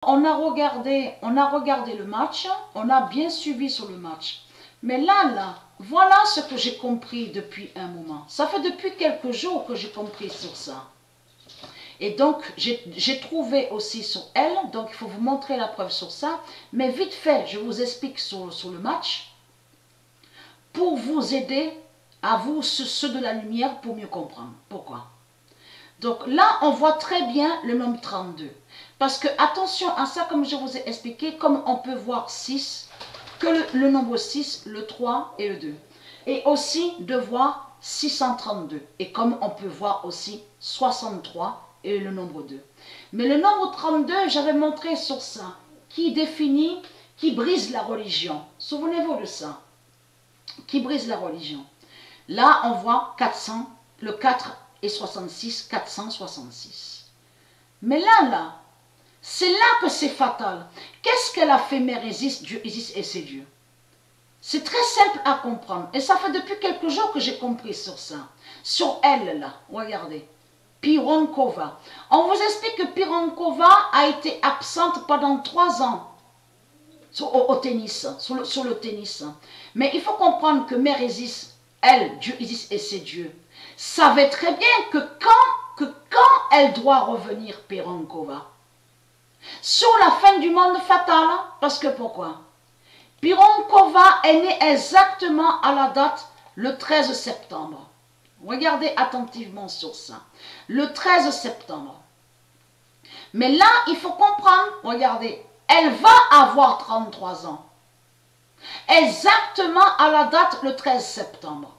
On a regardé le match, on a bien suivi sur le match. Mais là, voilà ce que j'ai compris depuis un moment. Ça fait depuis quelques jours que j'ai compris sur ça. Et donc, j'ai trouvé aussi sur elle, donc il faut vous montrer la preuve sur ça. Mais vite fait, je vous explique sur le match, pour vous aider, à vous, ceux de la lumière, pour mieux comprendre. Pourquoi? Donc là, on voit très bien le nombre 32. Parce que, attention à ça, comme je vous ai expliqué, comme on peut voir 6, que le nombre 6, le 3 et le 2. Et aussi de voir 632. Et comme on peut voir aussi 63 et le nombre 2. Mais le nombre 32, j'avais montré sur ça, qui définit, qui brise la religion. Souvenez-vous de ça. Qui brise la religion. Là, on voit 400, le 4 et 66, 466. Mais là, c'est là que c'est fatal. Qu'est-ce qu'elle a fait, Mère Isis, Dieu Isis et ses dieux? C'est très simple à comprendre. Et ça fait depuis quelques jours que j'ai compris sur ça. Sur elle, là, regardez. Pironkova. On vous explique que Pironkova a été absente pendant 3 ans au tennis, sur le tennis. Mais il faut comprendre que Mère Isis, elle, Dieu Isis et ses dieux, savait très bien que quand elle doit revenir, Pironkova, sur la fin du monde fatal, parce que pourquoi? Pironkova est née exactement à la date le 13 septembre. Regardez attentivement sur ça. Le 13 septembre. Mais là, il faut comprendre, regardez, elle va avoir 33 ans. Exactement à la date le 13 septembre.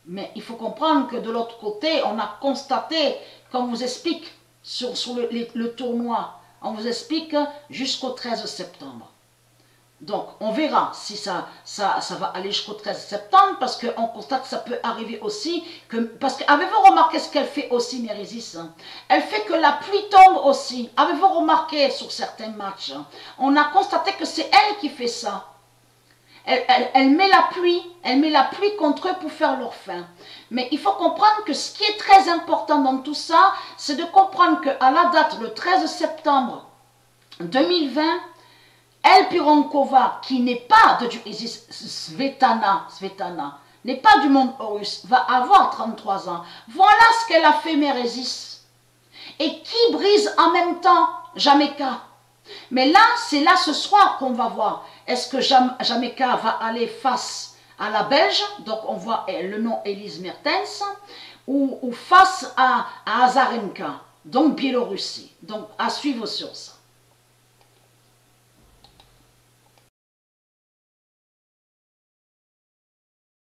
Mais il faut comprendre que de l'autre côté, on a constaté, qu'on vous explique sur le tournoi, on vous explique jusqu'au 13 septembre. Donc, on verra si ça va aller jusqu'au 13 septembre, parce qu'on constate que ça peut arriver aussi. Parce que, avez-vous remarqué ce qu'elle fait aussi, Mère Isis? Elle fait que la pluie tombe aussi. Avez-vous remarqué sur certains matchs? On a constaté que c'est elle qui fait ça. Elle met la pluie contre eux pour faire leur faim. Mais il faut comprendre que ce qui est très important dans tout ça, c'est de comprendre qu'à la date, le 13 septembre 2020, elle, Pironkova, qui n'est pas de Dieu Isis, Svetana, n'est pas du monde Horus, va avoir 33 ans. Voilà ce qu'elle a fait, Mère Isis. Et qui brise en même temps Jamaica. Mais là, c'est là ce soir qu'on va voir. Est-ce que Jamaica va aller face à la Belge, donc on voit le nom Elise Mertens, ou face à Azarenka, donc Biélorussie. Donc à suivre sur ça.